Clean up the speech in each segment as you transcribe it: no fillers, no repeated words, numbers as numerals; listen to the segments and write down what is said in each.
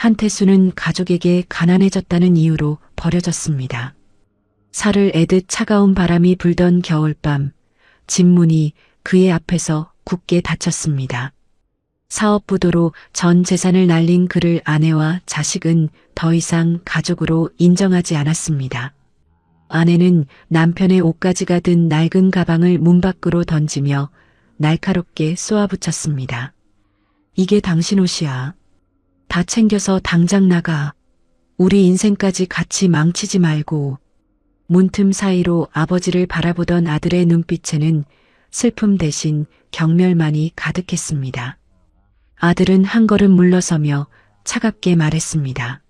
한태수는 가족에게 가난해졌다는 이유로 버려졌습니다. 살을 애듯 차가운 바람이 불던 겨울밤, 집 문이 그의 앞에서 굳게 닫혔습니다. 사업부도로 전 재산을 날린 그를 아내와 자식은 더 이상 가족으로 인정하지 않았습니다. 아내는 남편의 옷가지가 든 낡은 가방을 문 밖으로 던지며 날카롭게 쏘아붙였습니다. 이게 당신 옷이야. 다 챙겨서 당장 나가. 우리 인생까지 같이 망치지 말고. 문틈 사이로 아버지를 바라보던 아들의 눈빛에는 슬픔 대신 경멸만이 가득했습니다. 아들은 한 걸음 물러서며 차갑게 말했습니다.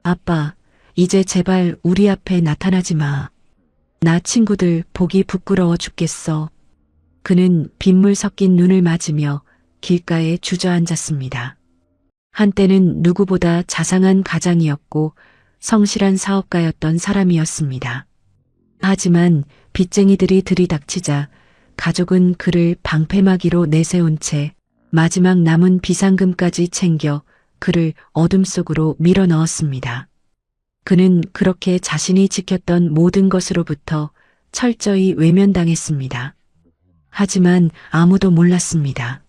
아빠, 이제 제발 우리 앞에 나타나지 마. 나 친구들 보기 부끄러워 죽겠어. 그는 빗물 섞인 눈을 맞으며 길가에 주저앉았습니다. 한때는 누구보다 자상한 가장이었고 성실한 사업가였던 사람이었습니다. 하지만 빚쟁이들이 들이닥치자 가족은 그를 방패막이로 내세운 채 마지막 남은 비상금까지 챙겨 그를 어둠 속으로 밀어넣었습니다. 그는 그렇게 자신이 지켰던 모든 것으로부터 철저히 외면당했습니다. 하지만 아무도 몰랐습니다.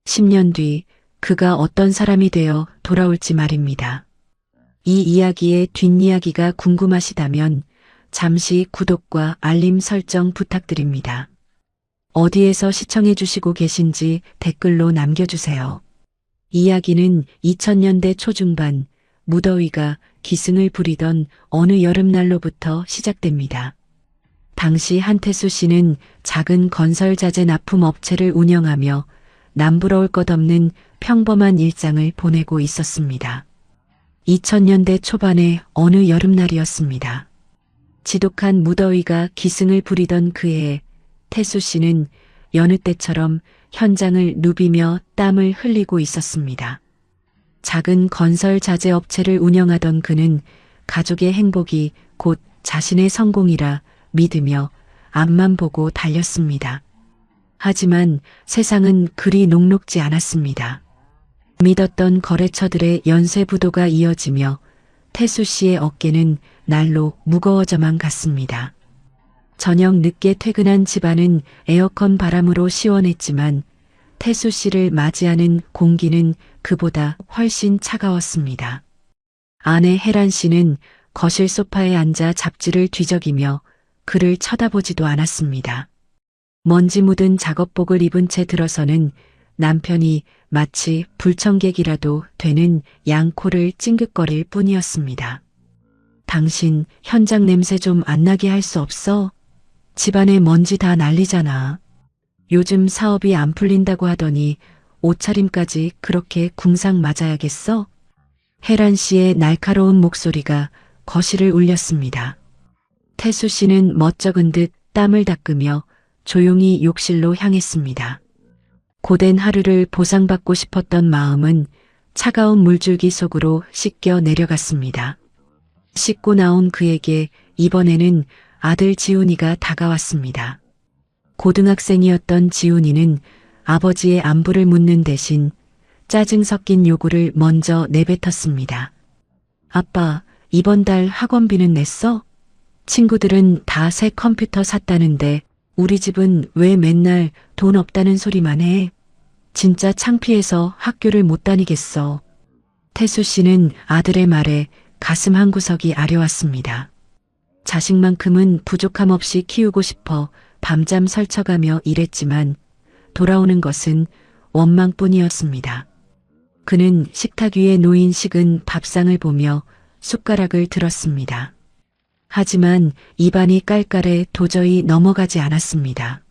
10년 뒤 그가 어떤 사람이 되어 돌아올지 말입니다. 이 이야기의 뒷이야기가 궁금하시다면 잠시 구독과 알림 설정 부탁드립니다. 어디에서 시청해 주시고 계신지 댓글로 남겨주세요. 이야기는 2000년대 초중반 무더위가 기승을 부리던 어느 여름날로부터 시작됩니다. 당시 한태수 씨는 작은 건설 자재 납품 업체를 운영하며 남부러울 것 없는 평범한 일상을 보내고 있었습니다. 2000년대 초반의 어느 여름날이었습니다. 지독한 무더위가 기승을 부리던 그 해에 태수 씨는 여느 때처럼 현장을 누비며 땀을 흘리고 있었습니다. 작은 건설 자재 업체를 운영하던 그는 가족의 행복이 곧 자신의 성공이라 믿으며 앞만 보고 달렸습니다. 하지만 세상은 그리 녹록지 않았습니다. 믿었던 거래처들의 연쇄 부도가 이어지며 태수 씨의 어깨는 날로 무거워져만 갔습니다. 저녁 늦게 퇴근한 집안은 에어컨 바람으로 시원했지만 태수 씨를 맞이하는 공기는 그보다 훨씬 차가웠습니다. 아내 혜란 씨는 거실 소파에 앉아 잡지를 뒤적이며 그를 쳐다보지도 않았습니다. 먼지 묻은 작업복을 입은 채 들어서는 남편이 마치 불청객이라도 되는 양코를 찡긋거릴 뿐이었습니다. 당신 현장 냄새 좀 안 나게 할 수 없어? 집안에 먼지 다 날리잖아. 요즘 사업이 안 풀린다고 하더니 옷차림까지 그렇게 궁상 맞아야겠어? 혜란 씨의 날카로운 목소리가 거실을 울렸습니다. 태수 씨는 멋쩍은 듯 땀을 닦으며 조용히 욕실로 향했습니다. 고된 하루를 보상받고 싶었던 마음은 차가운 물줄기 속으로 씻겨 내려갔습니다. 씻고 나온 그에게 이번에는 아들 지훈이가 다가왔습니다. 고등학생이었던 지훈이는 아버지의 안부를 묻는 대신 짜증 섞인 요구를 먼저 내뱉었습니다. 아빠, 이번 달 학원비는 냈어? 친구들은 다 새 컴퓨터 샀다는데 우리 집은 왜 맨날 돈 없다는 소리만 해? 진짜 창피해서 학교를 못 다니겠어. 태수 씨는 아들의 말에 가슴 한구석이 아려왔습니다. 자식만큼은 부족함 없이 키우고 싶어 밤잠 설쳐가며 일했지만 돌아오는 것은 원망뿐이었습니다. 그는 식탁 위에 놓인 식은 밥상을 보며 숟가락을 들었습니다. 하지만 입안이 깔깔해 도저히 넘어가지 않았습니다.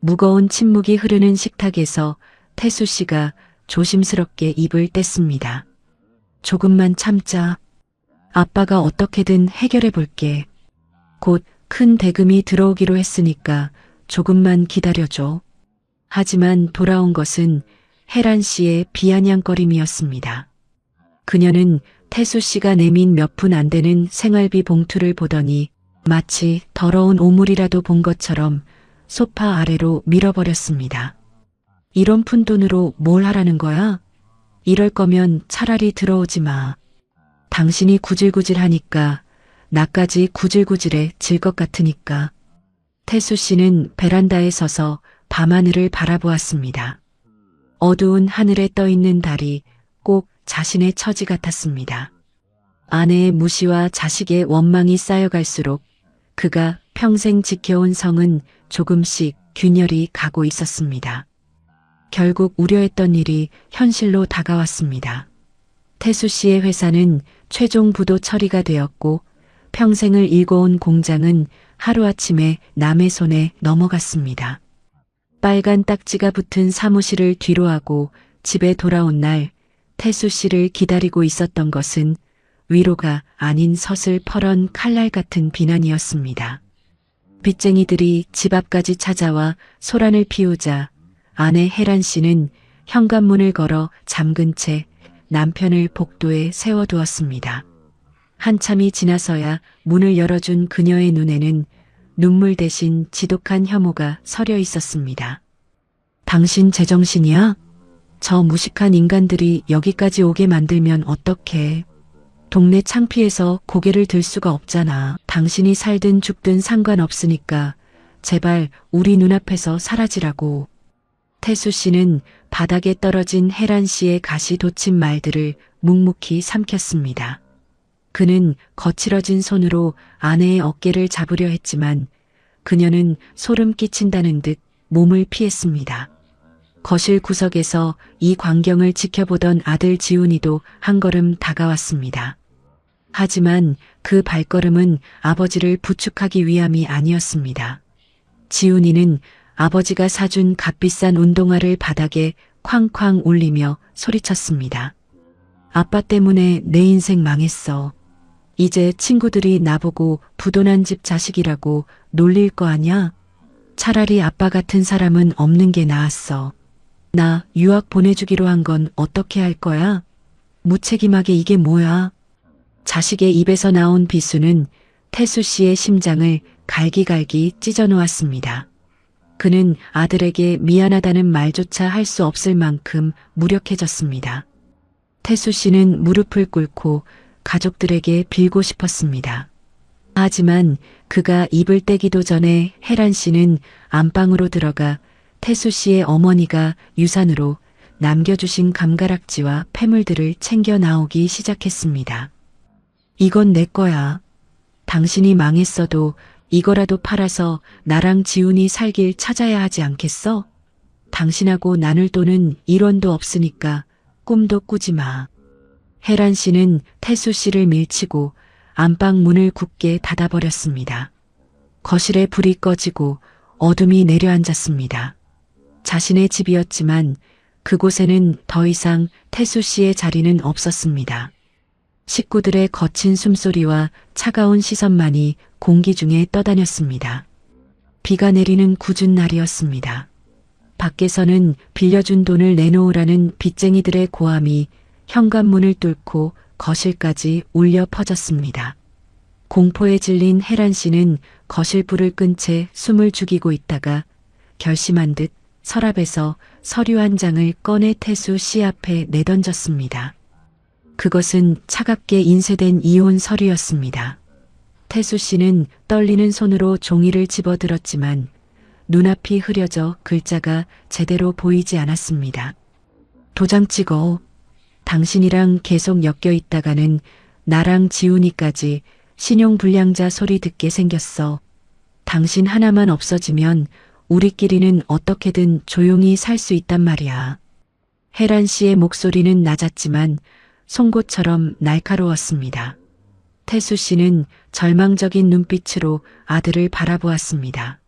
무거운 침묵이 흐르는 식탁에서 태수 씨가 조심스럽게 입을 뗐습니다. 조금만 참자. 아빠가 어떻게든 해결해 볼게. 곧 큰 대금이 들어오기로 했으니까 조금만 기다려줘. 하지만 돌아온 것은 혜란 씨의 비아냥거림이었습니다. 그녀는 태수 씨가 내민 몇 푼 안 되는 생활비 봉투를 보더니 마치 더러운 오물이라도 본 것처럼 소파 아래로 밀어버렸습니다. 이런 푼돈으로 뭘 하라는 거야? 이럴 거면 차라리 들어오지 마. 당신이 구질구질하니까 나까지 구질구질해질 것 같으니까. 태수 씨는 베란다에 서서 밤하늘을 바라보았습니다. 어두운 하늘에 떠 있는 달이 꼭 자신의 처지 같았습니다. 아내의 무시와 자식의 원망이 쌓여갈수록 그가 평생 지켜온 성은 조금씩 균열이 가고 있었습니다. 결국 우려했던 일이 현실로 다가왔습니다. 태수 씨의 회사는 최종 부도 처리가 되었고 평생을 일궈온 공장은 하루아침에 남의 손에 넘어갔습니다. 빨간 딱지가 붙은 사무실을 뒤로하고 집에 돌아온 날 태수 씨를 기다리고 있었던 것은 위로가 아닌 서슬퍼런 칼날 같은 비난이었습니다. 빚쟁이들이 집 앞까지 찾아와 소란을 피우자 아내 혜란 씨는 현관문을 걸어 잠근 채 남편을 복도에 세워두었습니다. 한참이 지나서야 문을 열어준 그녀의 눈에는 눈물 대신 지독한 혐오가 서려 있었습니다. 당신 제정신이야? 저 무식한 인간들이 여기까지 오게 만들면 어떡해. 동네 창피해서 고개를 들 수가 없잖아. 당신이 살든 죽든 상관없으니까 제발 우리 눈앞에서 사라지라고. 태수 씨는 바닥에 떨어진 혜란 씨의 가시 돋친 말들을 묵묵히 삼켰습니다. 그는 거칠어진 손으로 아내의 어깨를 잡으려 했지만 그녀는 소름 끼친다는 듯 몸을 피했습니다. 거실 구석에서 이 광경을 지켜보던 아들 지훈이도 한 걸음 다가왔습니다. 하지만 그 발걸음은 아버지를 부축하기 위함이 아니었습니다. 지훈이는 아버지가 사준 값비싼 운동화를 바닥에 쾅쾅 울리며 소리쳤습니다. 아빠 때문에 내 인생 망했어. 이제 친구들이 나보고 부도난 집 자식이라고 놀릴 거 아냐? 차라리 아빠 같은 사람은 없는 게 나았어. 나 유학 보내주기로 한 건 어떻게 할 거야? 무책임하게 이게 뭐야? 자식의 입에서 나온 비수는 태수 씨의 심장을 갈기갈기 찢어놓았습니다. 그는 아들에게 미안하다는 말조차 할 수 없을 만큼 무력해졌습니다. 태수 씨는 무릎을 꿇고 가족들에게 빌고 싶었습니다. 하지만 그가 입을 떼기도 전에 혜란 씨는 안방으로 들어가 태수 씨의 어머니가 유산으로 남겨주신 감가락지와 폐물들을 챙겨 나오기 시작했습니다. 이건 내 거야. 당신이 망했어도 이거라도 팔아서 나랑 지훈이 살길 찾아야 하지 않겠어? 당신하고 나눌 돈은 1원도 없으니까 꿈도 꾸지 마. 혜란 씨는 태수 씨를 밀치고 안방 문을 굳게 닫아버렸습니다. 거실에 불이 꺼지고 어둠이 내려앉았습니다. 자신의 집이었지만 그곳에는 더 이상 태수 씨의 자리는 없었습니다. 식구들의 거친 숨소리와 차가운 시선만이 공기 중에 떠다녔습니다. 비가 내리는 궂은 날이었습니다. 밖에서는 빌려준 돈을 내놓으라는 빚쟁이들의 고함이 현관문을 뚫고 거실까지 울려 퍼졌습니다. 공포에 질린 혜란 씨는 거실 불을 끈 채 숨을 죽이고 있다가 결심한 듯 서랍에서 서류 한 장을 꺼내 태수 씨 앞에 내던졌습니다. 그것은 차갑게 인쇄된 이혼 서류였습니다. 태수 씨는 떨리는 손으로 종이를 집어들었지만 눈앞이 흐려져 글자가 제대로 보이지 않았습니다. 도장 찍어. 당신이랑 계속 엮여 있다가는 나랑 지훈이까지 신용불량자 소리 듣게 생겼어. 당신 하나만 없어지면 우리끼리는 어떻게든 조용히 살 수 있단 말이야. 혜란 씨의 목소리는 낮았지만 송곳처럼 날카로웠습니다. 태수 씨는 절망적인 눈빛으로 아들을 바라보았습니다.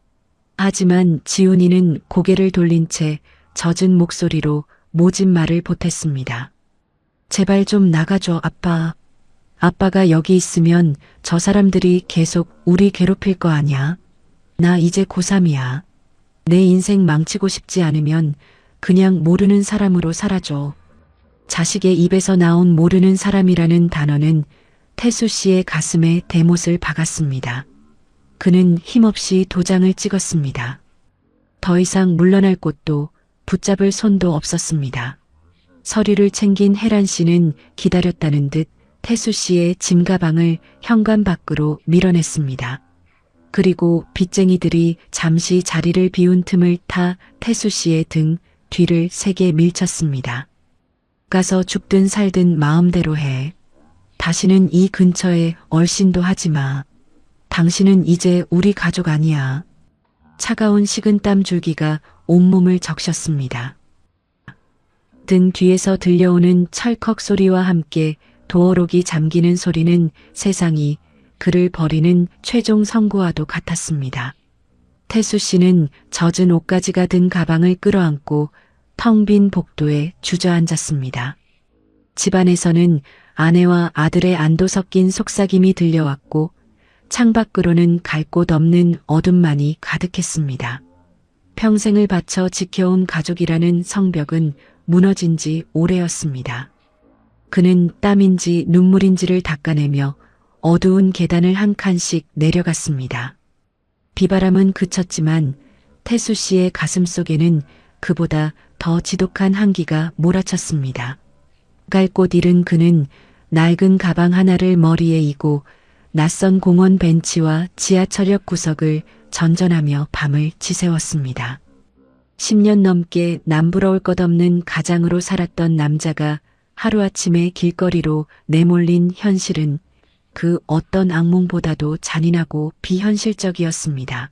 하지만 지훈이는 고개를 돌린 채 젖은 목소리로 모진 말을 보탰습니다. 제발 좀 나가줘, 아빠. 아빠가 여기 있으면 저 사람들이 계속 우리 괴롭힐 거 아냐? 나 이제 고3이야. 내 인생 망치고 싶지 않으면 그냥 모르는 사람으로 살아줘. 자식의 입에서 나온 모르는 사람이라는 단어는 태수 씨의 가슴에 대못을 박았습니다. 그는 힘없이 도장을 찍었습니다. 더 이상 물러날 곳도 붙잡을 손도 없었습니다. 서류를 챙긴 혜란 씨는 기다렸다는 듯 태수 씨의 짐 가방을 현관 밖으로 밀어냈습니다. 그리고 빚쟁이들이 잠시 자리를 비운 틈을 타 태수 씨의 등 뒤를 세게 밀쳤습니다. 가서 죽든 살든 마음대로 해. 다시는 이 근처에 얼씬도 하지 마. 당신은 이제 우리 가족 아니야. 차가운 식은땀 줄기가 온몸을 적셨습니다. 등 뒤에서 들려오는 철컥 소리와 함께 도어록이 잠기는 소리는 세상이 그를 버리는 최종 선고와도 같았습니다. 태수 씨는 젖은 옷가지가 든 가방을 끌어안고 텅 빈 복도에 주저앉았습니다. 집안에서는 아내와 아들의 안도 섞인 속삭임이 들려왔고 창밖으로는 갈 곳 없는 어둠만이 가득했습니다. 평생을 바쳐 지켜온 가족이라는 성벽은 무너진 지 오래였습니다. 그는 땀인지 눈물인지를 닦아내며 어두운 계단을 한 칸씩 내려갔습니다. 비바람은 그쳤지만 태수 씨의 가슴 속에는 그보다 더 지독한 한기가 몰아쳤습니다. 갈 곳 잃은 그는 낡은 가방 하나를 머리에 이고 낯선 공원 벤치와 지하철역 구석을 전전하며 밤을 지새웠습니다. 10년 넘게 남부러울 것 없는 가장으로 살았던 남자가 하루아침에 길거리로 내몰린 현실은 그 어떤 악몽보다도 잔인하고 비현실적이었습니다.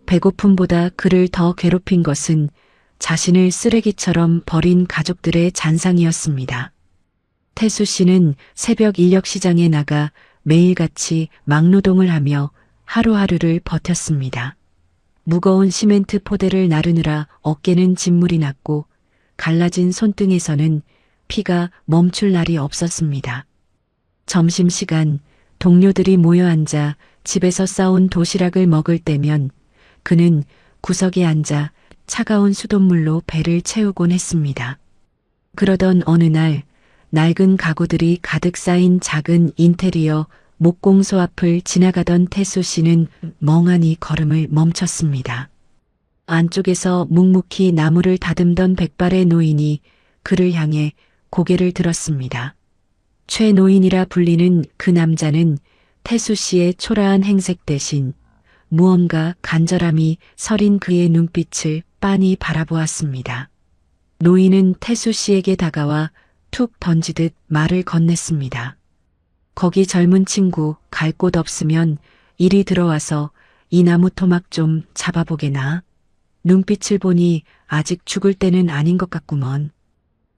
배고픔보다 그를 더 괴롭힌 것은 자신을 쓰레기처럼 버린 가족들의 잔상이었습니다. 태수 씨는 새벽 인력시장에 나가 매일같이 막노동을 하며 하루하루를 버텼습니다. 무거운 시멘트 포대를 나르느라 어깨는 진물이 났고 갈라진 손등에서는 피가 멈출 날이 없었습니다. 점심시간 동료들이 모여 앉아 집에서 싸온 도시락을 먹을 때면 그는 구석에 앉아 차가운 수돗물로 배를 채우곤 했습니다. 그러던 어느 날 낡은 가구들이 가득 쌓인 작은 인테리어 목공소 앞을 지나가던 태수 씨는 멍하니 걸음을 멈췄습니다. 안쪽에서 묵묵히 나무를 다듬던 백발의 노인이 그를 향해 고개를 들었습니다. 최 노인이라 불리는 그 남자는 태수 씨의 초라한 행색 대신 무언가 간절함이 서린 그의 눈빛을 빤히 바라보았습니다. 노인은 태수 씨에게 다가와 툭 던지듯 말을 건넸습니다. 거기 젊은 친구 갈 곳 없으면 이리 들어와서 이 나무 토막 좀 잡아보게나. 눈빛을 보니 아직 죽을 때는 아닌 것 같구먼.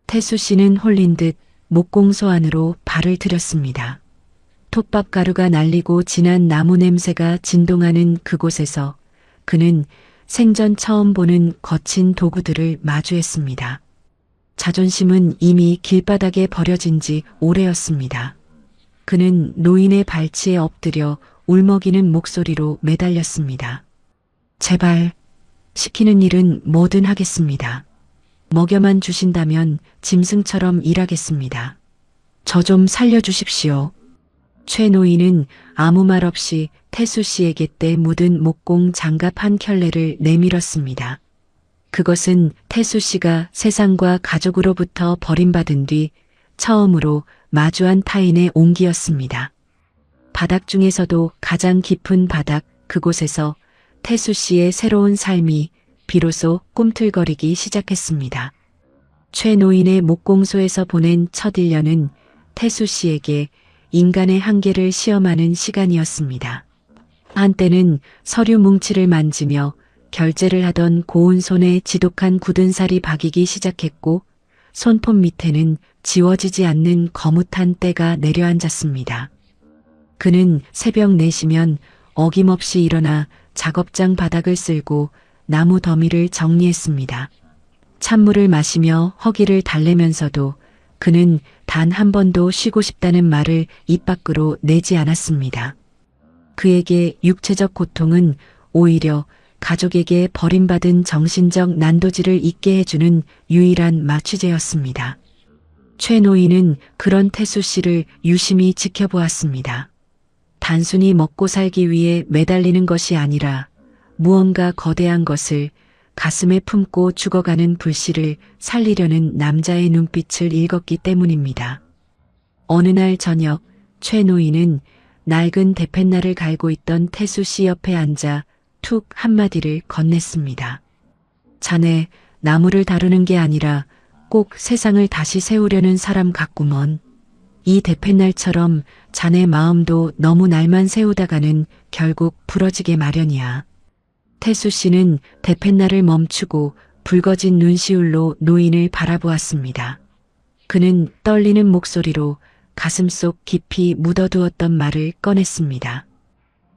태수 씨는 홀린 듯 목공소 안으로 발을 들였습니다. 톱밥 가루가 날리고 진한 나무 냄새가 진동하는 그곳에서 그는 생전 처음 보는 거친 도구들을 마주했습니다. 자존심은 이미 길바닥에 버려진 지 오래였습니다. 그는 노인의 발치에 엎드려 울먹이는 목소리로 매달렸습니다. 제발 시키는 일은 뭐든 하겠습니다. 먹여만 주신다면 짐승처럼 일하겠습니다. 저 좀 살려주십시오. 최 노인은 아무 말 없이 태수 씨에게 때 묻은 목공 장갑 한 켤레를 내밀었습니다. 그것은 태수 씨가 세상과 가족으로부터 버림받은 뒤 처음으로 마주한 타인의 온기였습니다. 바닥 중에서도 가장 깊은 바닥 그곳에서 태수 씨의 새로운 삶이 비로소 꿈틀거리기 시작했습니다. 최 노인의 목공소에서 보낸 첫 1년은 태수 씨에게 인간의 한계를 시험하는 시간이었습니다. 한때는 서류 뭉치를 만지며 결제를 하던 고운 손에 지독한 굳은 살이 박이기 시작했고 손톱 밑에는 지워지지 않는 거뭇한 때가 내려앉았습니다. 그는 새벽 4시면 어김없이 일어나 작업장 바닥을 쓸고 나무 더미를 정리했습니다. 찬물을 마시며 허기를 달래면서도 그는 단 한 번도 쉬고 싶다는 말을 입 밖으로 내지 않았습니다. 그에게 육체적 고통은 오히려 가족에게 버림받은 정신적 난도질을 잊게 해주는 유일한 마취제였습니다. 최 노인은 그런 태수 씨를 유심히 지켜보았습니다. 단순히 먹고 살기 위해 매달리는 것이 아니라 무언가 거대한 것을 가슴에 품고 죽어가는 불씨를 살리려는 남자의 눈빛을 읽었기 때문입니다. 어느 날 저녁 최 노인은 낡은 대펜날을 갈고 있던 태수 씨 옆에 앉아 툭 한마디를 건넸습니다. 자네 나무를 다루는 게 아니라 꼭 세상을 다시 세우려는 사람 같구먼. 이 대펜날처럼 자네 마음도 너무 날만 세우다가는 결국 부러지게 마련이야. 태수 씨는 대펜날을 멈추고 붉어진 눈시울로 노인을 바라보았습니다. 그는 떨리는 목소리로 가슴속 깊이 묻어두었던 말을 꺼냈습니다.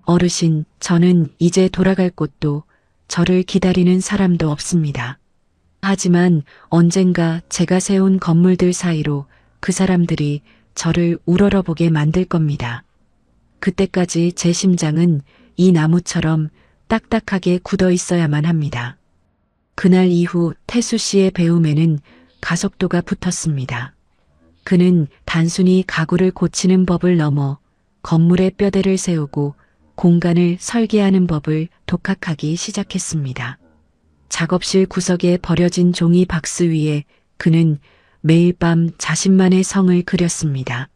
어르신, 저는 이제 돌아갈 곳도 저를 기다리는 사람도 없습니다. 하지만 언젠가 제가 세운 건물들 사이로 그 사람들이 저를 우러러보게 만들 겁니다. 그때까지 제 심장은 이 나무처럼 딱딱하게 굳어 있어야만 합니다. 그날 이후 태수 씨의 배움에는 가속도가 붙었습니다. 그는 단순히 가구를 고치는 법을 넘어 건물의 뼈대를 세우고 공간을 설계하는 법을 독학하기 시작했습니다. 작업실 구석에 버려진 종이 박스 위에 그는 매일 밤 자신만의 성을 그렸습니다.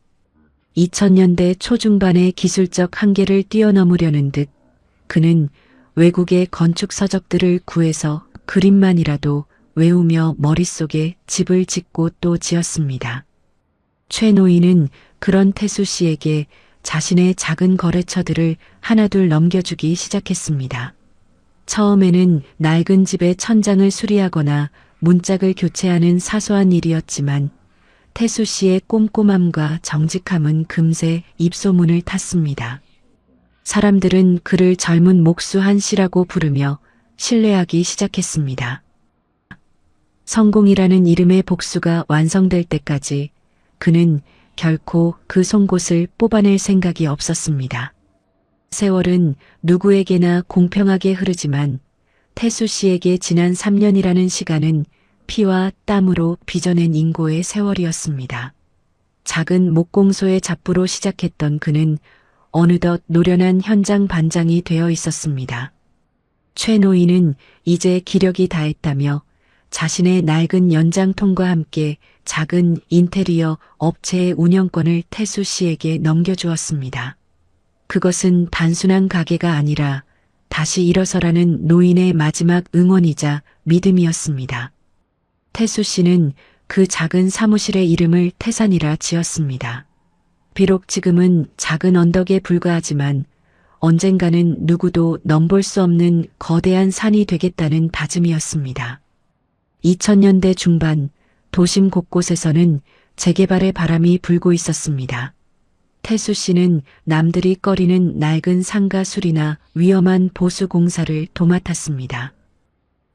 2000년대 초중반의 기술적 한계를 뛰어넘으려는 듯 그는 외국의 건축 서적들을 구해서 그림만이라도 외우며 머릿속에 집을 짓고 또 지었습니다. 최 노인은 그런 태수 씨에게 자신의 작은 거래처들을 하나둘 넘겨주기 시작했습니다. 처음에는 낡은 집의 천장을 수리하거나 문짝을 교체하는 사소한 일이었지만 태수 씨의 꼼꼼함과 정직함은 금세 입소문을 탔습니다. 사람들은 그를 젊은 목수한 씨라고 부르며 신뢰하기 시작했습니다. 성공이라는 이름의 복수가 완성될 때까지 그는 결코 그 송곳을 뽑아낼 생각이 없었습니다. 세월은 누구에게나 공평하게 흐르지만 태수 씨에게 지난 3년이라는 시간은 피와 땀으로 빚어낸 인고의 세월이었습니다. 작은 목공소의 잡부로 시작했던 그는 어느덧 노련한 현장 반장이 되어 있었습니다. 최 노인은 이제 기력이 다했다며 자신의 낡은 연장통과 함께 작은 인테리어 업체의 운영권을 태수 씨에게 넘겨주었습니다. 그것은 단순한 가게가 아니라 다시 일어서라는 노인의 마지막 응원이자 믿음이었습니다. 태수 씨는 그 작은 사무실의 이름을 태산이라 지었습니다. 비록 지금은 작은 언덕에 불과하지만 언젠가는 누구도 넘볼 수 없는 거대한 산이 되겠다는 다짐이었습니다. 2000년대 중반 도심 곳곳에서는 재개발의 바람이 불고 있었습니다. 태수 씨는 남들이 꺼리는 낡은 상가 수리나 위험한 보수 공사를 도맡았습니다.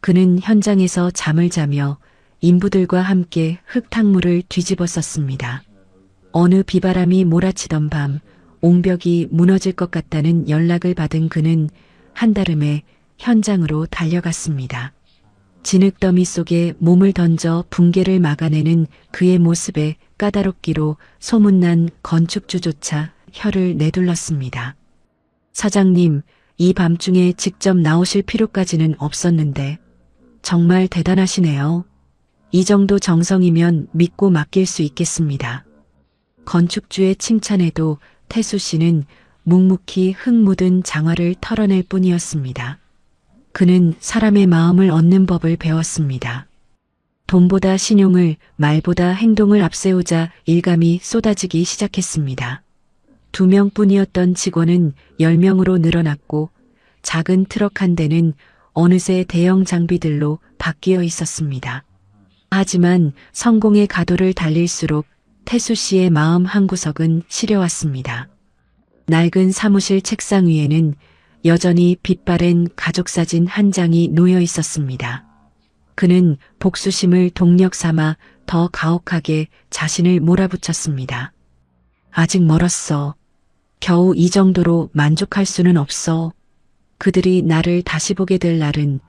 그는 현장에서 잠을 자며 인부들과 함께 흙탕물을 뒤집어 썼습니다. 어느 비바람이 몰아치던 밤 옹벽이 무너질 것 같다는 연락을 받은 그는 한달음에 현장으로 달려갔습니다. 진흙더미 속에 몸을 던져 붕괴를 막아내는 그의 모습에 까다롭기로 소문난 건축주조차 혀를 내둘렀습니다. 사장님, 이 밤중에 직접 나오실 필요까지는 없었는데 정말 대단하시네요. 이 정도 정성이면 믿고 맡길 수 있겠습니다. 건축주의 칭찬에도 태수 씨는 묵묵히 흙 묻은 장화를 털어낼 뿐이었습니다. 그는 사람의 마음을 얻는 법을 배웠습니다. 돈보다 신용을, 말보다 행동을 앞세우자 일감이 쏟아지기 시작했습니다. 2명뿐이었던 직원은 10명으로 늘어났고 작은 트럭 한 대는 어느새 대형 장비들로 바뀌어 있었습니다. 하지만 성공의 가도를 달릴수록 태수 씨의 마음 한구석은 시려왔습니다. 낡은 사무실 책상 위에는 여전히 빛바랜 가족사진 한 장이 놓여 있었습니다. 그는 복수심을 동력 삼아 더 가혹하게 자신을 몰아붙였습니다. 아직 멀었어. 겨우 이 정도로 만족할 수는 없어. 그들이 나를 다시 보게 될 날은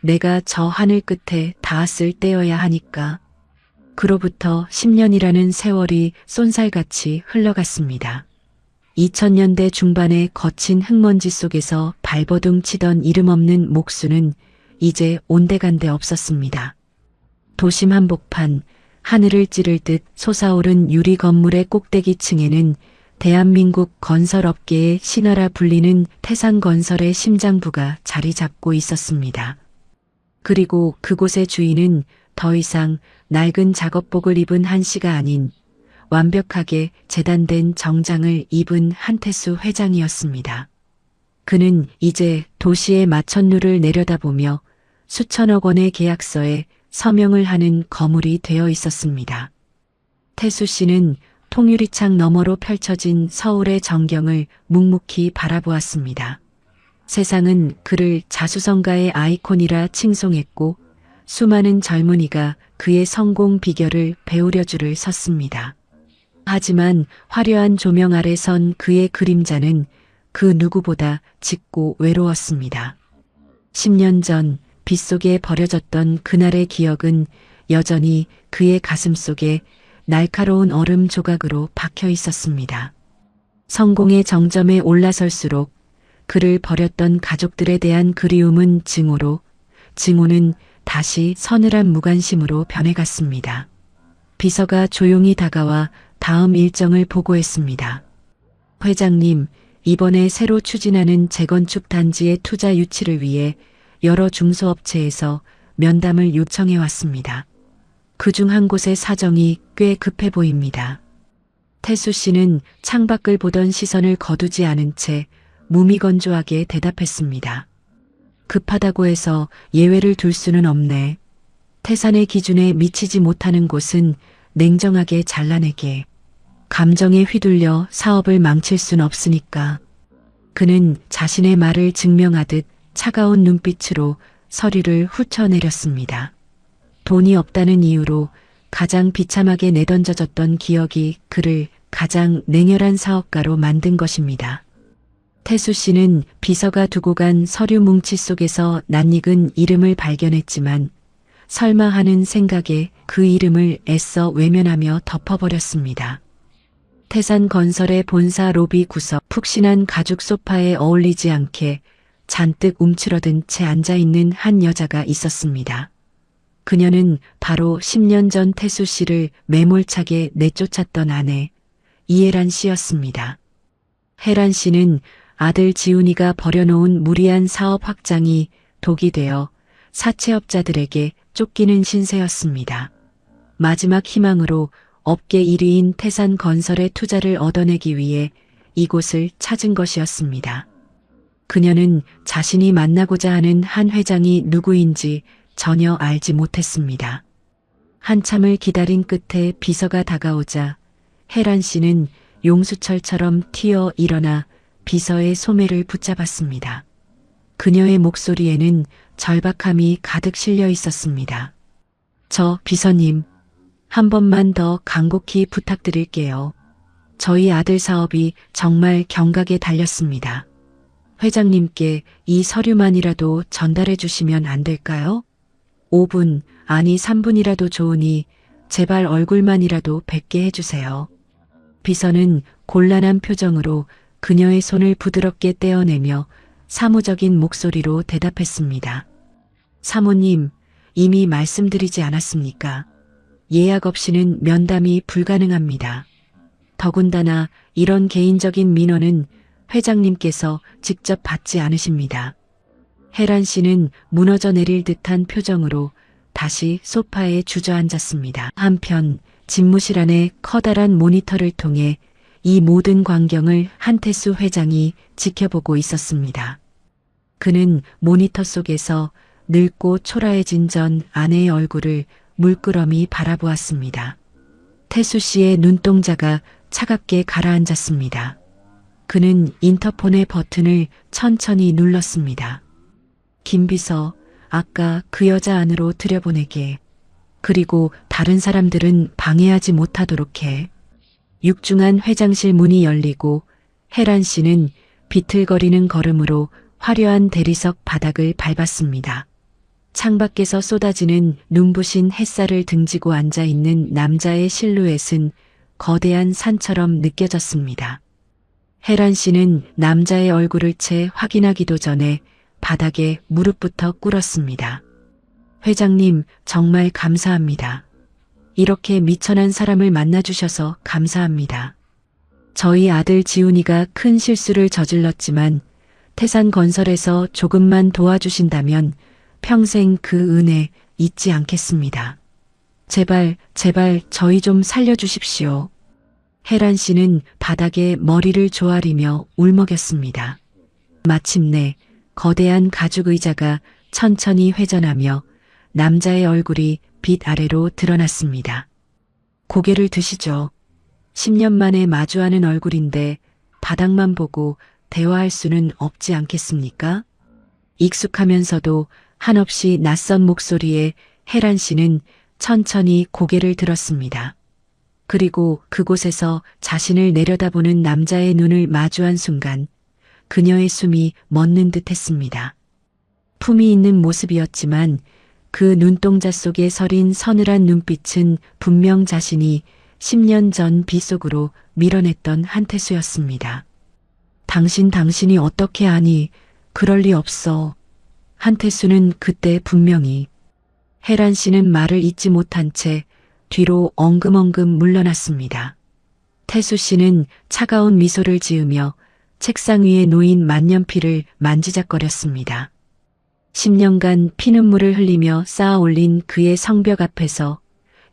내가 저 하늘 끝에 닿았을 때여야 하니까. 그로부터 10년이라는 세월이 쏜살같이 흘러갔습니다. 2000년대 중반의 거친 흙먼지 속에서 발버둥 치던 이름 없는 목수는 이제 온데간데 없었습니다. 도심 한복판, 하늘을 찌를 듯 솟아오른 유리 건물의 꼭대기층에는 대한민국 건설업계의 신화라 불리는 태산건설의 심장부가 자리 잡고 있었습니다. 그리고 그곳의 주인은 더 이상 낡은 작업복을 입은 한씨가 아닌 완벽하게 재단된 정장을 입은 한태수 회장이었습니다. 그는 이제 도시의 마천루를 내려다보며 수천억 원의 계약서에 서명을 하는 거물이 되어 있었습니다. 태수 씨는 통유리창 너머로 펼쳐진 서울의 전경을 묵묵히 바라보았습니다. 세상은 그를 자수성가의 아이콘이라 칭송했고 수많은 젊은이가 그의 성공 비결을 배우려 줄을 섰습니다. 하지만 화려한 조명 아래 선 그의 그림자는 그 누구보다 짙고 외로웠습니다. 10년 전 빗속에 버려졌던 그날의 기억은 여전히 그의 가슴 속에 날카로운 얼음 조각으로 박혀 있었습니다. 성공의 정점에 올라설수록 그를 버렸던 가족들에 대한 그리움은 증오는 다시 서늘한 무관심으로 변해갔습니다. 비서가 조용히 다가와 다음 일정을 보고했습니다. 회장님, 이번에 새로 추진하는 재건축 단지의 투자 유치를 위해 여러 중소업체에서 면담을 요청해 왔습니다. 그중 한 곳의 사정이 꽤 급해 보입니다. 태수 씨는 창밖을 보던 시선을 거두지 않은 채 무미건조하게 대답했습니다. 급하다고 해서 예외를 둘 수는 없네. 태산의 기준에 미치지 못하는 곳은 냉정하게 잘라내게. 감정에 휘둘려 사업을 망칠 순 없으니까. 그는 자신의 말을 증명하듯 차가운 눈빛으로 서류를 훑어내렸습니다. 돈이 없다는 이유로 가장 비참하게 내던져졌던 기억이 그를 가장 냉혈한 사업가로 만든 것입니다. 태수 씨는 비서가 두고 간 서류 뭉치 속에서 낯익은 이름을 발견했지만 설마 하는 생각에 그 이름을 애써 외면하며 덮어버렸습니다. 태산건설의 본사 로비 구석 푹신한 가죽 소파에 어울리지 않게 잔뜩 움츠러든 채 앉아있는 한 여자가 있었습니다. 그녀는 바로 10년 전 태수 씨를 매몰차게 내쫓았던 아내 이혜란 씨였습니다. 혜란 씨는 아들 지훈이가 벌여놓은 무리한 사업 확장이 독이 되어 사채업자들에게 쫓기는 신세였습니다. 마지막 희망으로 업계 1위인 태산건설의 투자를 얻어내기 위해 이곳을 찾은 것이었습니다. 그녀는 자신이 만나고자 하는 한 회장이 누구인지 전혀 알지 못했습니다. 한참을 기다린 끝에 비서가 다가오자 혜란 씨는 용수철처럼 튀어 일어나 비서의 소매를 붙잡았습니다. 그녀의 목소리에는 절박함이 가득 실려 있었습니다. 저 비서님, 한 번만 더 간곡히 부탁드릴게요. 저희 아들 사업이 정말 경각에 달렸습니다. 회장님께 이 서류만이라도 전달해 주시면 안 될까요? 5분, 아니 3분이라도 좋으니 제발 얼굴만이라도 뵙게 해주세요. 비서는 곤란한 표정으로 그녀의 손을 부드럽게 떼어내며 사무적인 목소리로 대답했습니다. 사모님, 이미 말씀드리지 않았습니까? 예약 없이는 면담이 불가능합니다. 더군다나 이런 개인적인 민원은 회장님께서 직접 받지 않으십니다. 혜란 씨는 무너져 내릴 듯한 표정으로 다시 소파에 주저앉았습니다. 한편 집무실 안의 커다란 모니터를 통해 이 모든 광경을 한태수 회장이 지켜보고 있었습니다. 그는 모니터 속에서 늙고 초라해진 전 아내의 얼굴을 물끄러미 바라보았습니다. 태수 씨의 눈동자가 차갑게 가라앉았습니다. 그는 인터폰의 버튼을 천천히 눌렀습니다. 김 비서, 아까 그 여자 안으로 들여보내게. 그리고 다른 사람들은 방해하지 못하도록 해. 육중한 회장실 문이 열리고 혜란 씨는 비틀거리는 걸음으로 화려한 대리석 바닥을 밟았습니다. 창밖에서 쏟아지는 눈부신 햇살을 등지고 앉아있는 남자의 실루엣은 거대한 산처럼 느껴졌습니다. 혜란 씨는 남자의 얼굴을 채 확인하기도 전에 바닥에 무릎부터 꿇었습니다. 회장님, 정말 감사합니다. 이렇게 미천한 사람을 만나주셔서 감사합니다. 저희 아들 지훈이가 큰 실수를 저질렀지만 태산건설에서 조금만 도와주신다면 평생 그 은혜 잊지 않겠습니다. 제발, 제발 저희 좀 살려주십시오. 혜란 씨는 바닥에 머리를 조아리며 울먹였습니다. 마침내 거대한 가죽 의자가 천천히 회전하며 남자의 얼굴이 빛 아래로 드러났습니다. 고개를 드시죠. 10년 만에 마주하는 얼굴인데 바닥만 보고 대화할 수는 없지 않겠습니까? 익숙하면서도 한없이 낯선 목소리에 혜란 씨는 천천히 고개를 들었습니다. 그리고 그곳에서 자신을 내려다보는 남자의 눈을 마주한 순간 그녀의 숨이 멎는 듯 했습니다. 품이 있는 모습이었지만 그 눈동자 속에 서린 서늘한 눈빛은 분명 자신이 10년 전 빗속으로 밀어냈던 한태수였습니다. 당신이 어떻게 아니? 그럴 리 없어. 한태수는 그때 분명히 혜란 씨는 말을 잇지 못한 채 뒤로 엉금엉금 물러났습니다. 태수 씨는 차가운 미소를 지으며 책상 위에 놓인 만년필을 만지작거렸습니다. 10년간 피눈물을 흘리며 쌓아 올린 그의 성벽 앞에서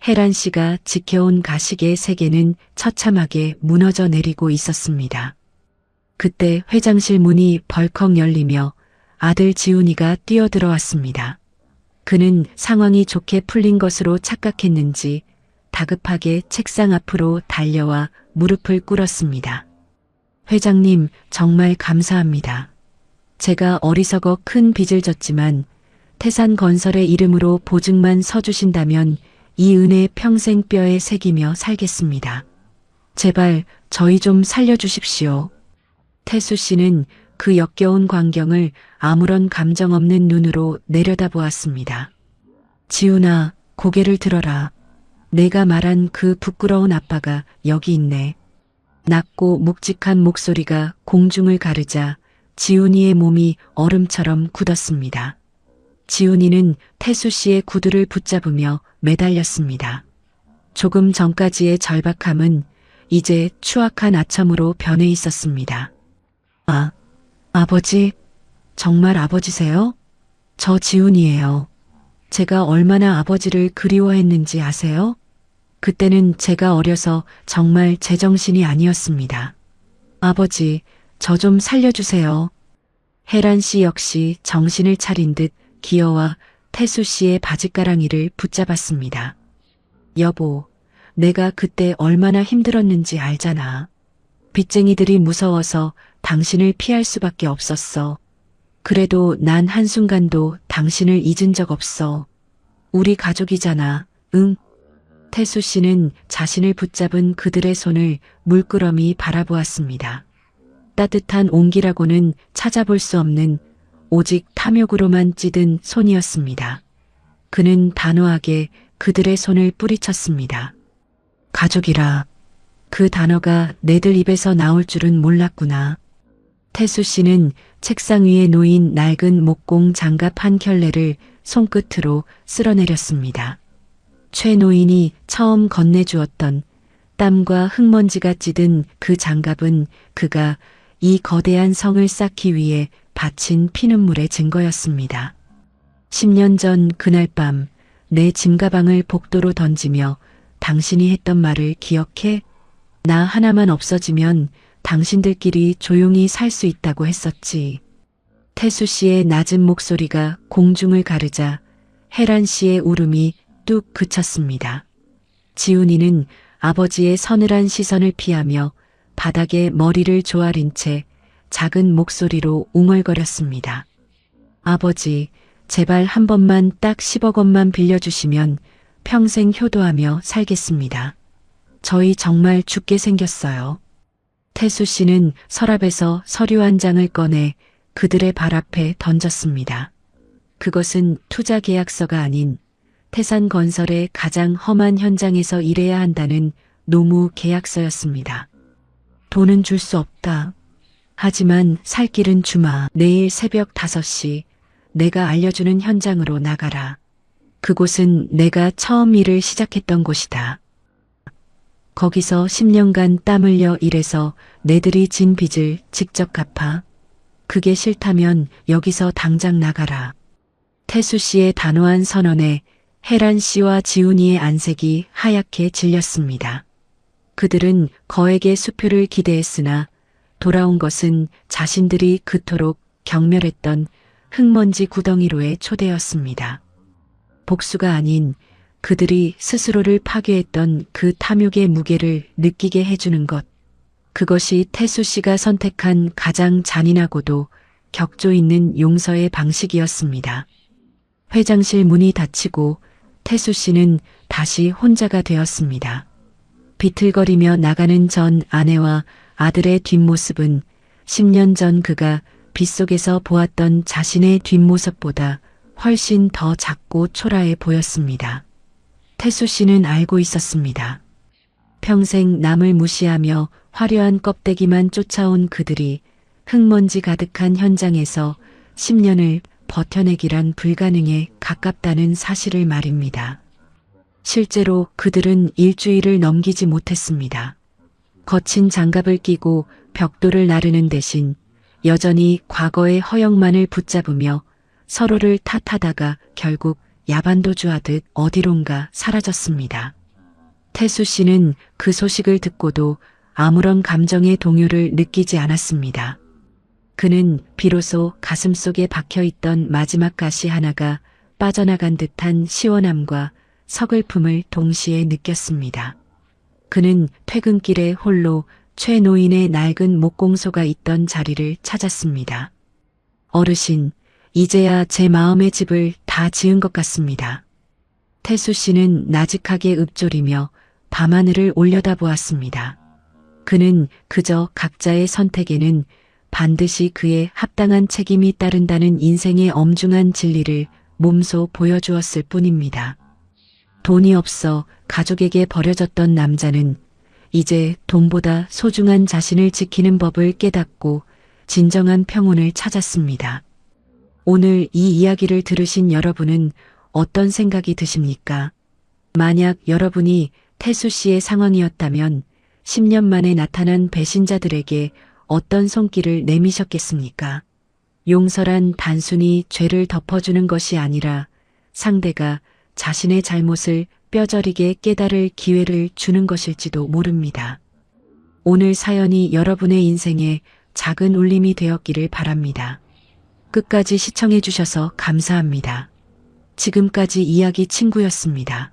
혜란 씨가 지켜온 가식의 세계는 처참하게 무너져 내리고 있었습니다. 그때 회장실 문이 벌컥 열리며 아들 지훈이가 뛰어들어왔습니다. 그는 상황이 좋게 풀린 것으로 착각했는지 다급하게 책상 앞으로 달려와 무릎을 꿇었습니다. 회장님, 정말 감사합니다. 제가 어리석어 큰 빚을 졌지만 태산건설의 이름으로 보증만 서주신다면 이 은혜 평생 뼈에 새기며 살겠습니다. 제발 저희 좀 살려주십시오. 태수 씨는 그 역겨운 광경을 아무런 감정 없는 눈으로 내려다보았습니다. 지훈아, 고개를 들어라. 내가 말한 그 부끄러운 아빠가 여기 있네. 낮고 묵직한 목소리가 공중을 가르자 지훈이의 몸이 얼음처럼 굳었습니다. 지훈이는 태수 씨의 구두를 붙잡으며 매달렸습니다. 조금 전까지의 절박함은 이제 추악한 아첨으로 변해 있었습니다. 아버지, 정말 아버지세요? 저 지훈이에요. 제가 얼마나 아버지를 그리워했는지 아세요? 그때는 제가 어려서 정말 제정신이 아니었습니다. 아버지, 저 좀 살려주세요. 혜란 씨 역시 정신을 차린 듯 기어와 태수 씨의 바짓가랑이를 붙잡았습니다. 여보, 내가 그때 얼마나 힘들었는지 알잖아. 빚쟁이들이 무서워서 당신을 피할 수밖에 없었어. 그래도 난 한순간도 당신을 잊은 적 없어. 우리 가족이잖아, 응? 태수 씨는 자신을 붙잡은 그들의 손을 물끄러미 바라보았습니다. 따뜻한 온기라고는 찾아볼 수 없는 오직 탐욕으로만 찌든 손이었습니다. 그는 단호하게 그들의 손을 뿌리쳤습니다. 가족이라. 그 단어가 내들 입에서 나올 줄은 몰랐구나. 태수 씨는 책상 위에 놓인 낡은 목공 장갑 한 켤레를 손끝으로 쓸어내렸습니다. 최 노인이 처음 건네주었던 땀과 흙먼지가 찌든 그 장갑은 그가 이 거대한 성을 쌓기 위해 바친 피눈물의 증거였습니다. 10년 전 그날 밤 내 짐가방을 복도로 던지며 당신이 했던 말을 기억해? 나 하나만 없어지면 당신들끼리 조용히 살 수 있다고 했었지. 태수 씨의 낮은 목소리가 공중을 가르자 혜란 씨의 울음이 뚝 그쳤습니다. 지훈이는 아버지의 서늘한 시선을 피하며 바닥에 머리를 조아린 채 작은 목소리로 웅얼거렸습니다. 아버지, 제발 한 번만 딱 10억 원만 빌려주시면 평생 효도하며 살겠습니다. 저희 정말 죽게 생겼어요. 태수 씨는 서랍에서 서류 한 장을 꺼내 그들의 발 앞에 던졌습니다. 그것은 투자 계약서가 아닌 태산건설의 가장 험한 현장에서 일해야 한다는 노무 계약서였습니다. 돈은 줄 수 없다. 하지만 살 길은 주마. 내일 새벽 5시 내가 알려주는 현장으로 나가라. 그곳은 내가 처음 일을 시작했던 곳이다. 거기서 10년간 땀 흘려 일해서 내들이 진 빚을 직접 갚아. 그게 싫다면 여기서 당장 나가라. 태수 씨의 단호한 선언에 혜란 씨와 지훈이의 안색이 하얗게 질렸습니다. 그들은 거액의 수표를 기대했으나 돌아온 것은 자신들이 그토록 경멸했던 흙먼지 구덩이로의 초대였습니다. 복수가 아닌 그들이 스스로를 파괴했던 그 탐욕의 무게를 느끼게 해주는 것. 그것이 태수 씨가 선택한 가장 잔인하고도 격조 있는 용서의 방식이었습니다. 회장실 문이 닫히고 태수 씨는 다시 혼자가 되었습니다. 비틀거리며 나가는 전 아내와 아들의 뒷모습은 10년 전 그가 빗속에서 보았던 자신의 뒷모습보다 훨씬 더 작고 초라해 보였습니다. 태수 씨는 알고 있었습니다. 평생 남을 무시하며 화려한 껍데기만 쫓아온 그들이 흙먼지 가득한 현장에서 10년을 버텨내기란 불가능에 가깝다는 사실을 말입니다. 실제로 그들은 일주일을 넘기지 못했습니다. 거친 장갑을 끼고 벽돌을 나르는 대신 여전히 과거의 허영만을 붙잡으며 서로를 탓하다가 결국 야반도주하듯 어디론가 사라졌습니다. 태수 씨는 그 소식을 듣고도 아무런 감정의 동요를 느끼지 않았습니다. 그는 비로소 가슴속에 박혀있던 마지막 가시 하나가 빠져나간 듯한 시원함과 서글픔을 동시에 느꼈습니다. 그는 퇴근길에 홀로 최 노인의 낡은 목공소가 있던 자리를 찾았습니다. 어르신, 이제야 제 마음의 집을 다 지은 것 같습니다. 태수 씨는 나직하게 읊조리며 밤하늘을 올려다보았습니다. 그는 그저 각자의 선택에는 반드시 그에 합당한 책임이 따른다는 인생의 엄중한 진리를 몸소 보여주었을 뿐입니다. 돈이 없어 가족에게 버려졌던 남자는 이제 돈보다 소중한 자신을 지키는 법을 깨닫고 진정한 평온을 찾았습니다. 오늘 이 이야기를 들으신 여러분은 어떤 생각이 드십니까? 만약 여러분이 태수 씨의 상황이었다면 10년 만에 나타난 배신자들에게 어떤 손길을 내미셨겠습니까? 용서란 단순히 죄를 덮어주는 것이 아니라 상대가 자신의 잘못을 뼈저리게 깨달을 기회를 주는 것일지도 모릅니다. 오늘 사연이 여러분의 인생에 작은 울림이 되었기를 바랍니다. 끝까지 시청해 주셔서 감사합니다. 지금까지 이야기 친구였습니다.